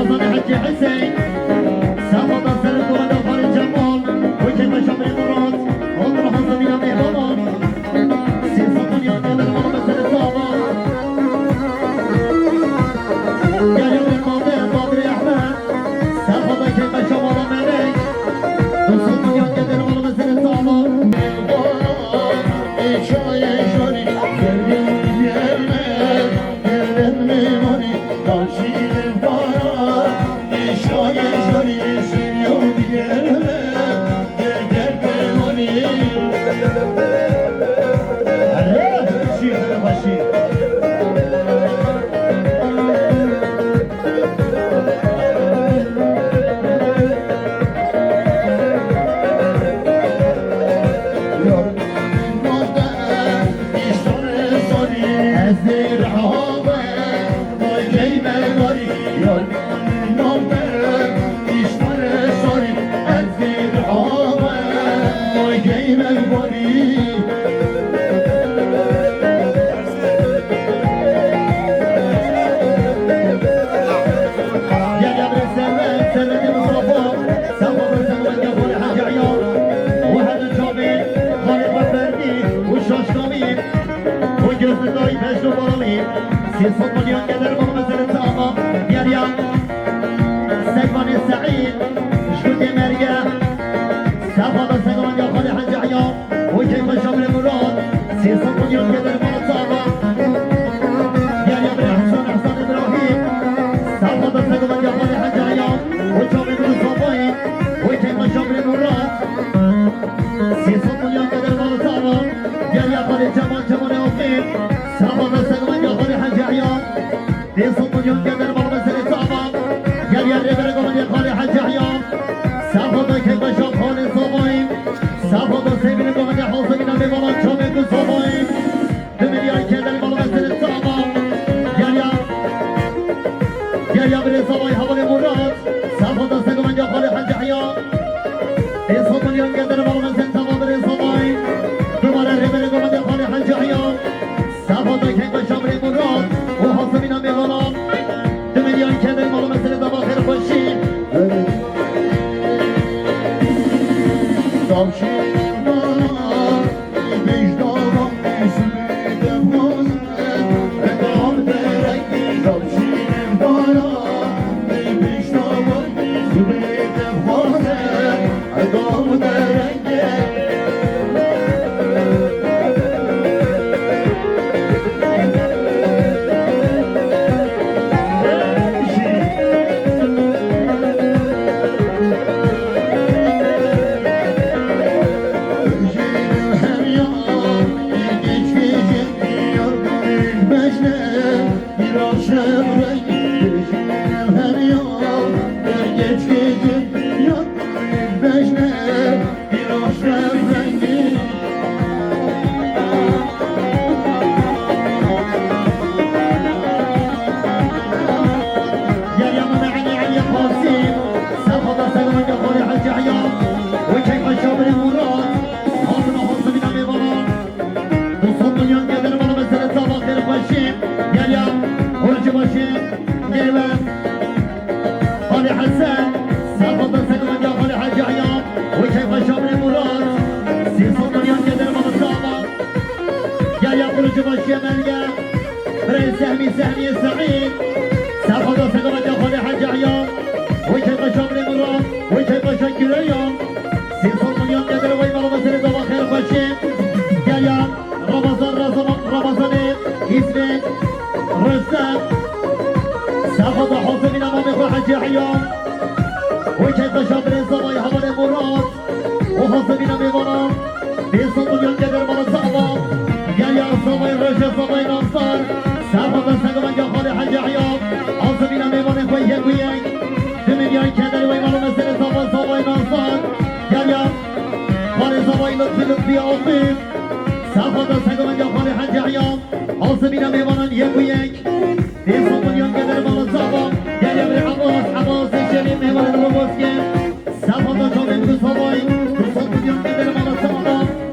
رمضان حجي حسين سافر سرد ودخل الجمال وكيف شمر مرات عمر حظ من مهربان سيصة يا قدر مرمى سرطابا يا يوم الماضي بدر احمد سافر كيف شمر ملك وصوت يا قدر مرمى سرطابا سيصب اليوم قدر مرمزل التامة يا ريان سيفان السعيد شكوت مريا سافر سيفان يا خالي حج عيان وكيف شمر مراد سيصب اليوم قدر مرتامة يا ريان حسن إبراهيم سافر سيفان يا خالي حج عيان وشمر مرصابين وكيف شمر مراد سيصب اليوم قدر مرتامة يا ريان خالي جمال أوفين سافر سيفان يا خالي حج عيان يصب اليوم قدر مرمزل التامة قال يا ريبر قمن يا خالي حج عيان سافر كيف شاف خالي صابين سافر سيبين قمن يا حوصبين بمران شامل صابين بمليان قدر مرمزل التامة قال يا بري صابين حوالي مراد سافر سيقمن يا خالي حج عيان يصب اليوم قدر مرمزل التامة بري صابين بمران ريبر قمن يا خالي حج عيان سافر كيف شاف مراد وحوصبين بمران بمليان قدر مرمزل التامة خوشی سهمي سعيد سافر سقمت يا خالي حج عيان وكيف شمر مراد وكيف شكر اليوم سيصل مليون قدر ويمر مسير دوا خير خشيم قال يا رمضان اسمك رستم سافر حوص من امامك حج عيان وكيف شمر الزوايا حمل مراد وحوص من امامنا سيصل مليون قدر مراد صعبة قال يا صبي رجل صبي نصر سافر سقمن يا خالي حج عيان عاصمين ميمون خويك وياك دمنياي كدر ويمر مسير صبي نصر قال يا خالي صبي لطفي عظيم سافر سقمن يا خالي حج عيان عاصمين ميمون ياك وياك يصب اليوم قدر مرة صعبة قال يا ابن عباس الجليل ميمون الروبوسكي سافر جومين صبي يصب اليوم قدر مرة صعبة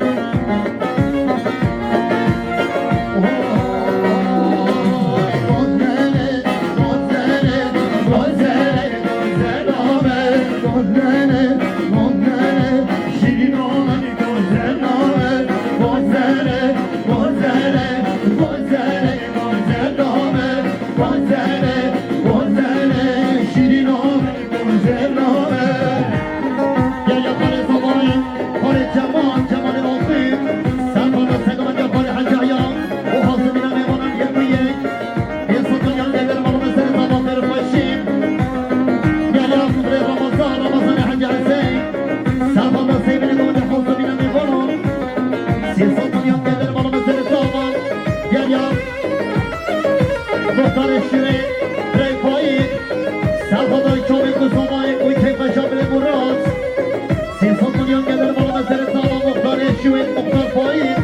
Roselle, سرخدای چوبی کسامای اوی که قشابل مراد 300 میلیون گدر بالا مثل سالا مختار شوید مختار پایین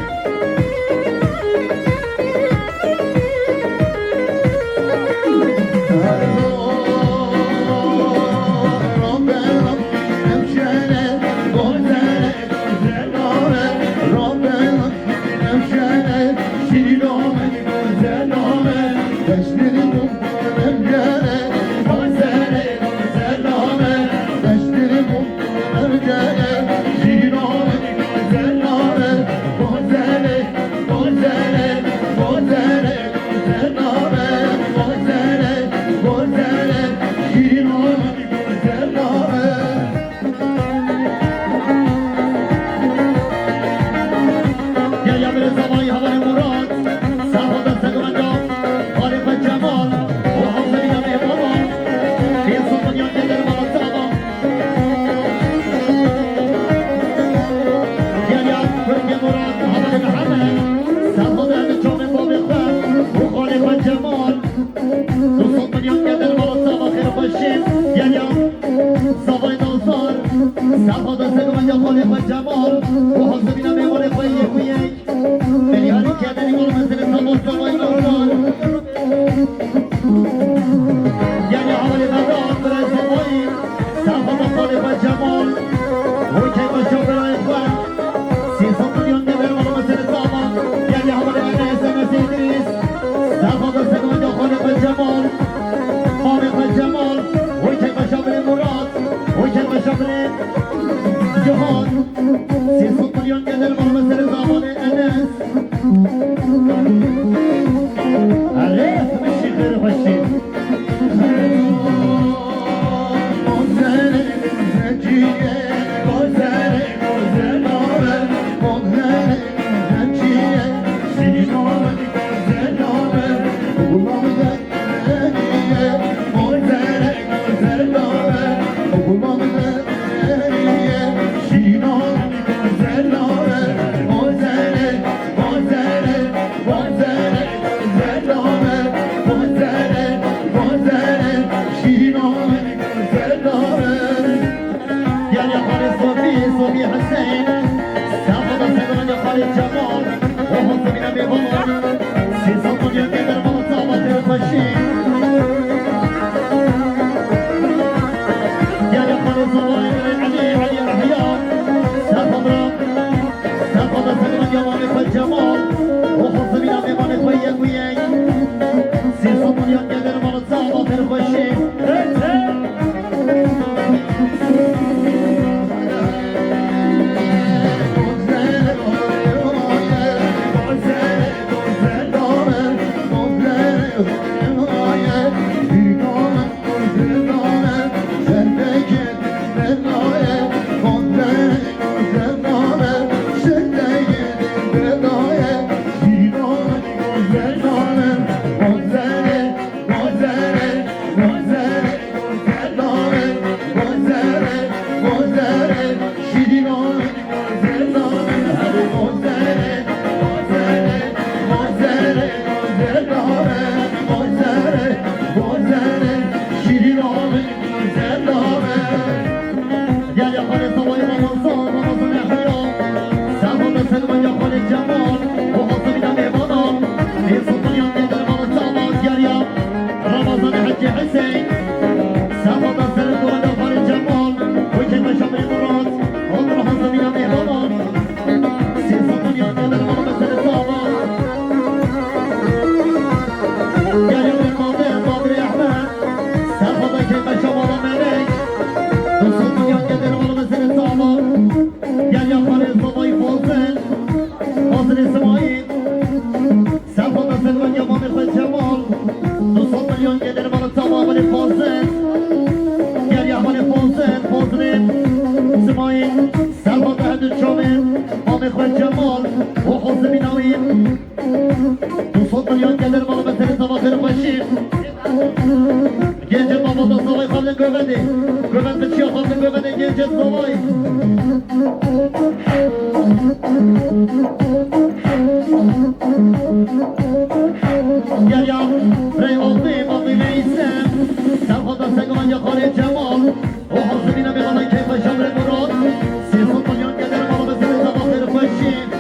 خانه جمال و حاضرین میخوانن که بشم مراد 300 میلیون گدر مالا به سر زباخر خوشیم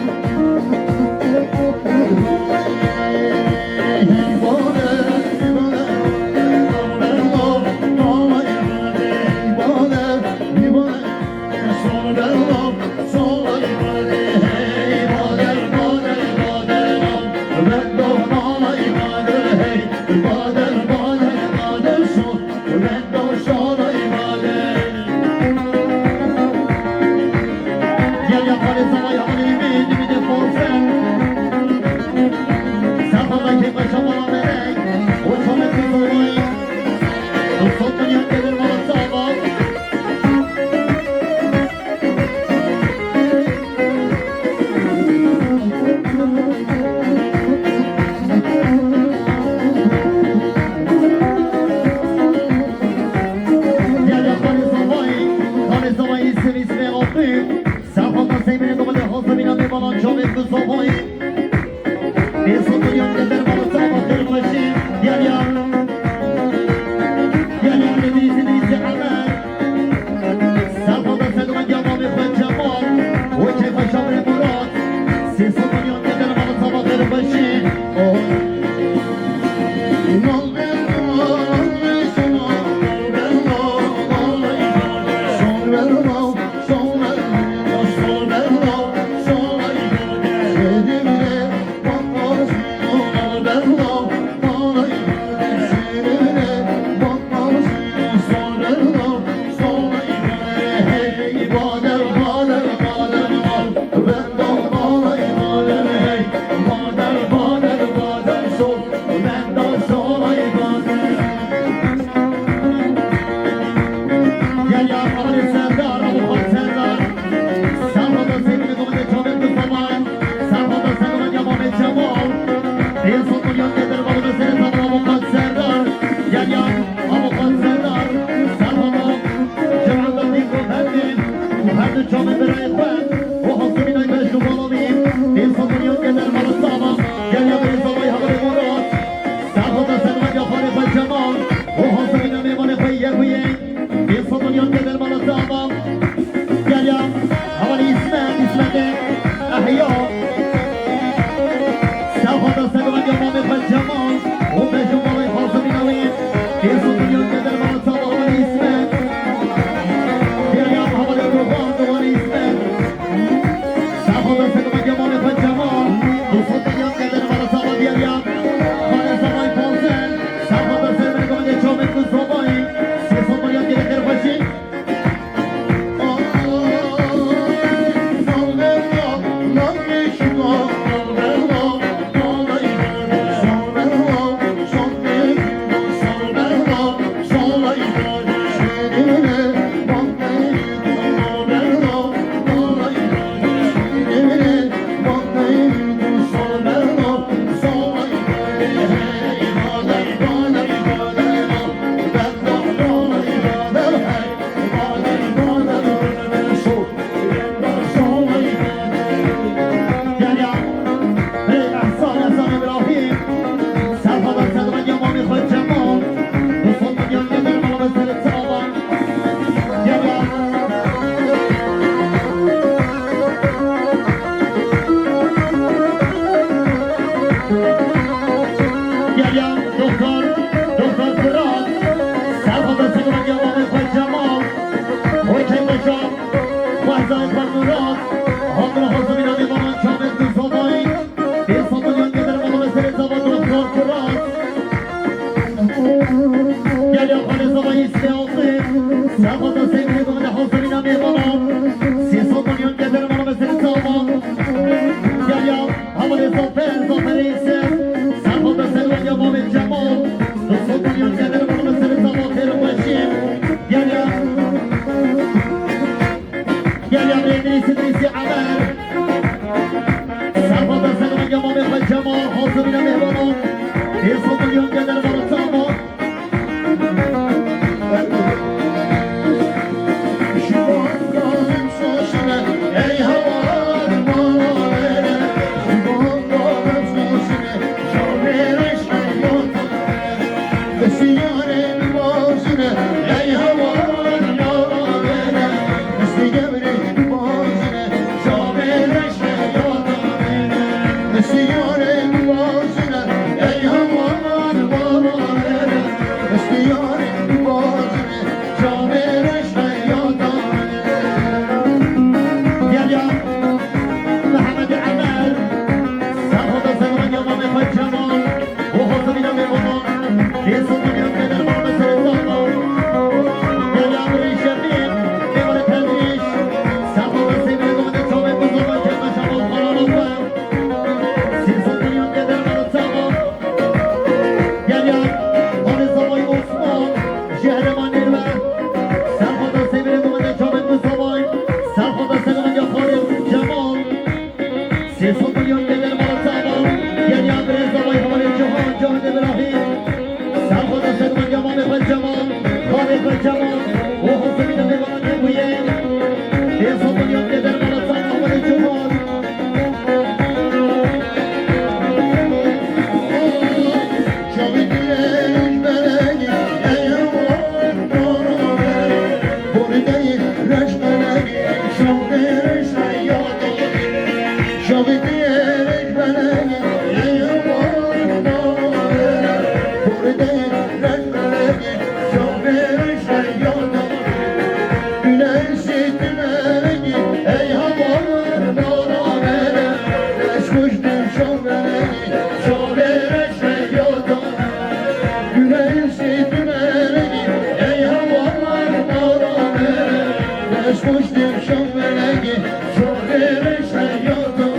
پشتیم شم بلگی شوقیش نیادم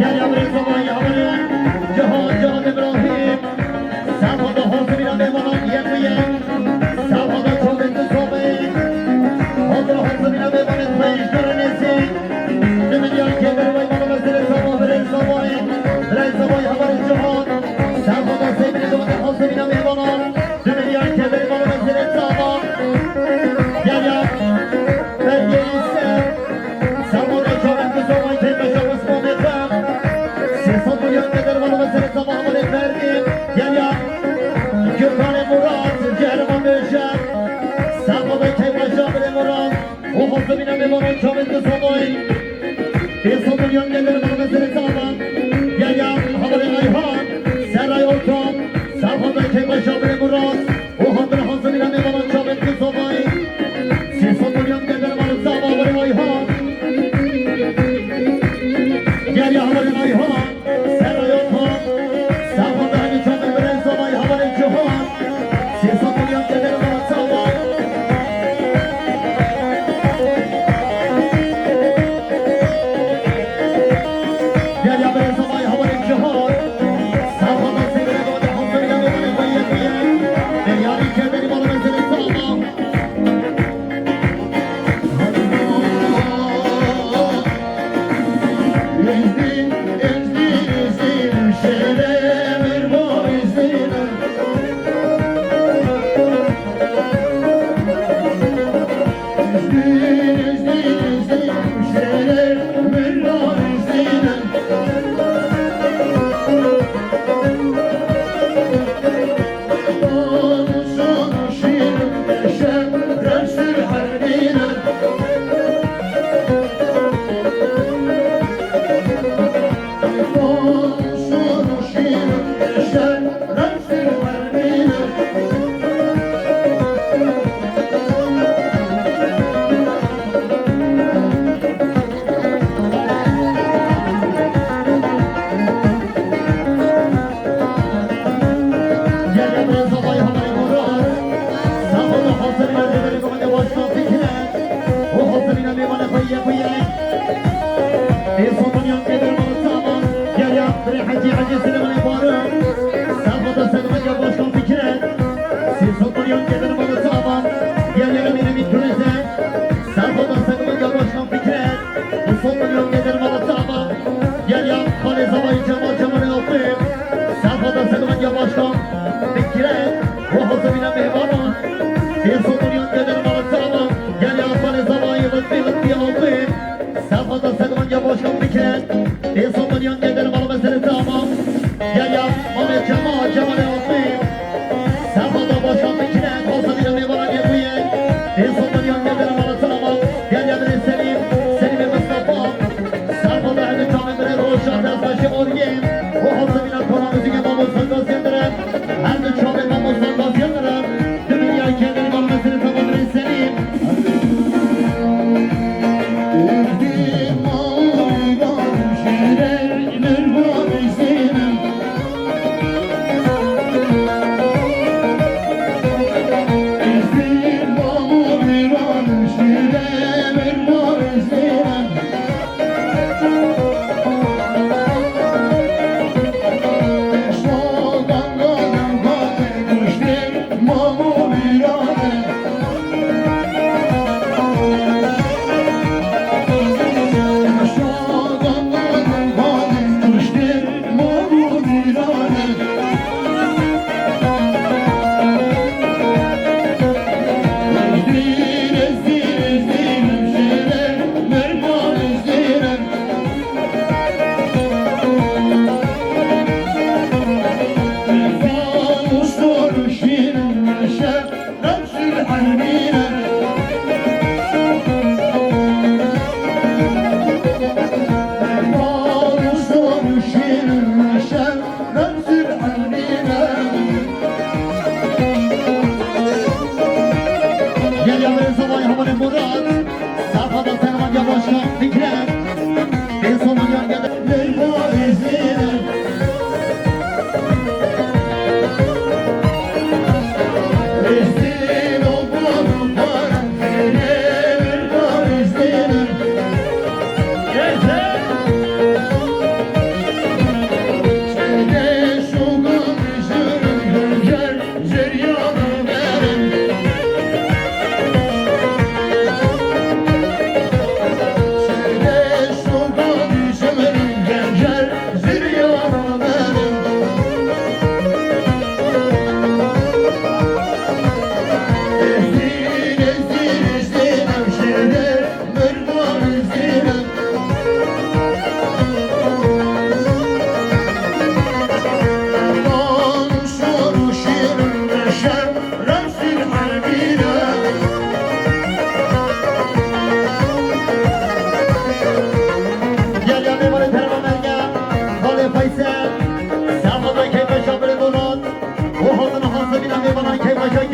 یا یابر زبان یابر جهان جهان ابراهیم سبادا حاضر میرم ایمانم یک و یک سبادا چوبت صوبه حاضر حاضر میرم ایمانت پیش در نزی نمیدیان که در وی مانم از دل سبا برای سبای برای سبای حبر جهان سبادا سیبین دومت حاضر میرم ایمانم نمیدیان که در مانم از دل سبا یا یا برگه ایسته سبادا چوبت صوبه که بشم اسمو میخم 300 میلیون قدر مانم از دل سبا همونه کردیم یا یا گرگان مراد جرمان بشم سبادا که بشم بر مراد او حاضر میرم ایمانم چوبت صوبه 300 میلیون قدر مانم از دل سبا یا یا حبر ایهان سرای اوتام سبادا که بشم بر مراد او حاضر میرم ایمانم چوبت صوبه 300 میلیون قدر مانم سبا بر ایهان یا یا حبر ایهان سرای اوتام سبادا همین چوبت بر صوبه حبر جهان 300 میلیون قدر مانم سبا یا یا بر صوبه حبر جهان سبادا سیبره باده حاضر میرم ایمانم باید بیه یاری که بری مانم از دل سبا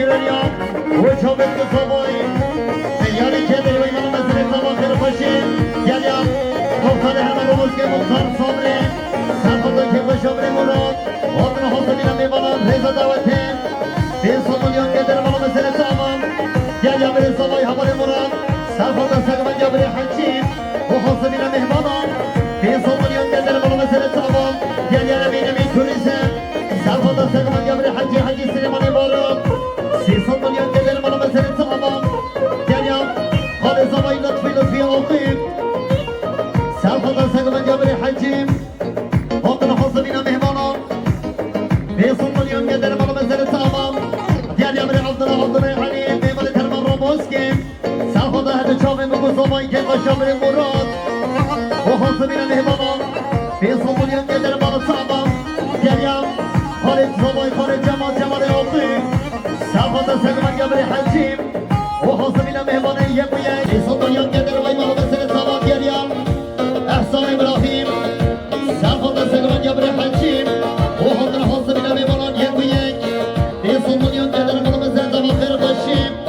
گیرانیان و چابت کسابایی یاری که در ویمان مسئله زمان خیر خوشی گلیم مختار همه روز که مختار صابره سرخوضا که بشابره مراد آدن حاصلین میمانان ریزا دوته بین سامونیان که در ویمان مسئله زمان گلیم بر زمای حوال مراد سرخوضا سگمن جابر حجیم و حاصلین مهمانان بین سامونیان که در ویمان مسئله زمان گلیم بینمی توریزم سرخوضا سگمن جابر حجی سلیمانی بارم 300 میلیون دلار مال مسئله تمام گلیم حال زمانی لطفی آقیم سرخوضا سگمن جابر حجیم آقل حاصلین مهمانان 200 میلیون دلار مال مسئله تمام گلیم بر عبدالله علی میمال ترمان رو مسکیم سرخوضا هد چاوه مگو زمانی که قشابر مراد و حاصلین مهمانان 200 میلیون دلار مال تمام گلیم خالد زمانی خالد جمال آقیم سرخوضا سگمن جابر حجیم و حاصلین مهمان یک و یک 200 میلیون دلار وی مال مسئله تمام گلیم احسان ابراهیم سرخوضا سگمن جابر حجیم و حاصلین مهمانان یک و یک 200 میلیون دلار مال مسئله تمام خیر باشیم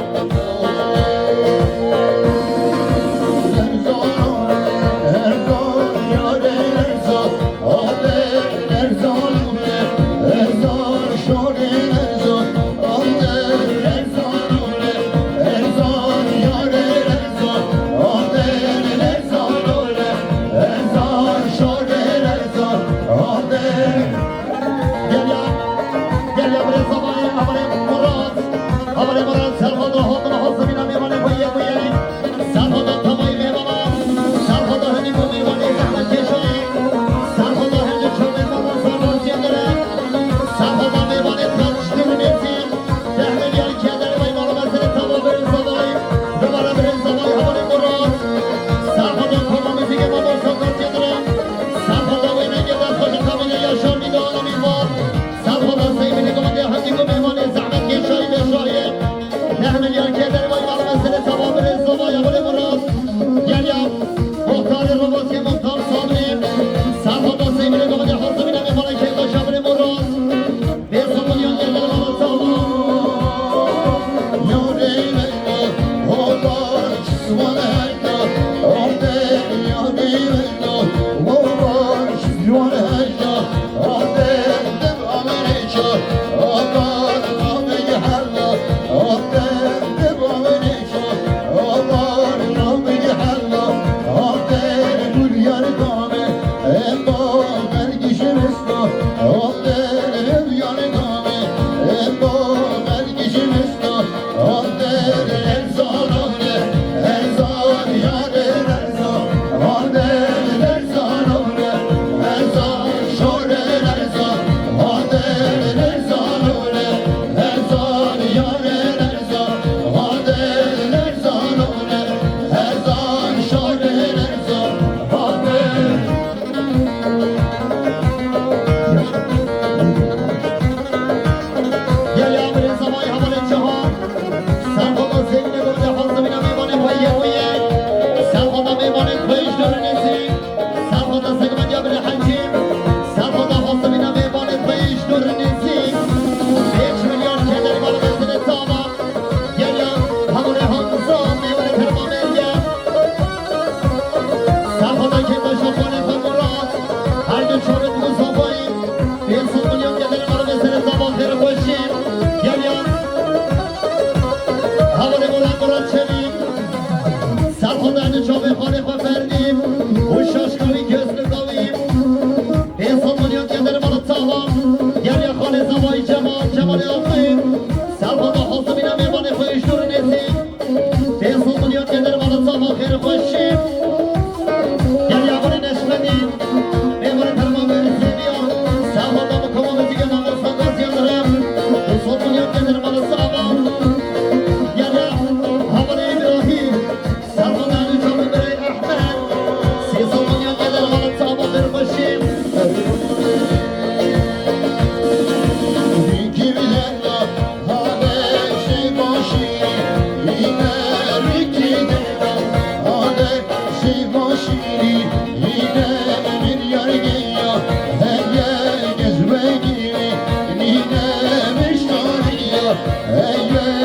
Hey,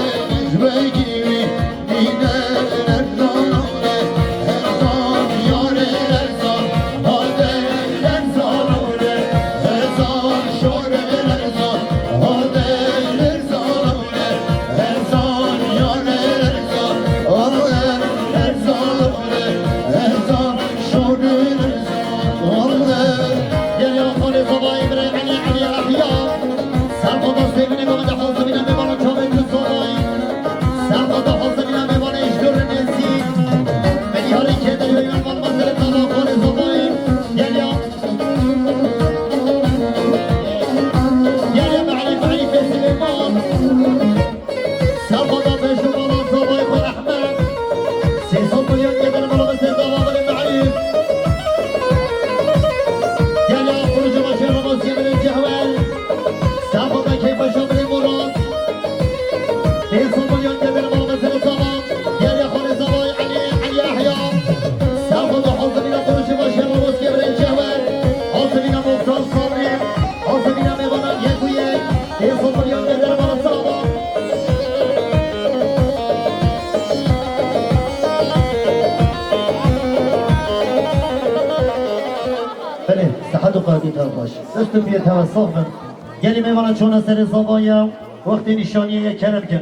بله صحت و قاعدی تر باش دستم بیه توسط من یعنی میوانه چون سر زبایا وقتی نشانی یک کرم کن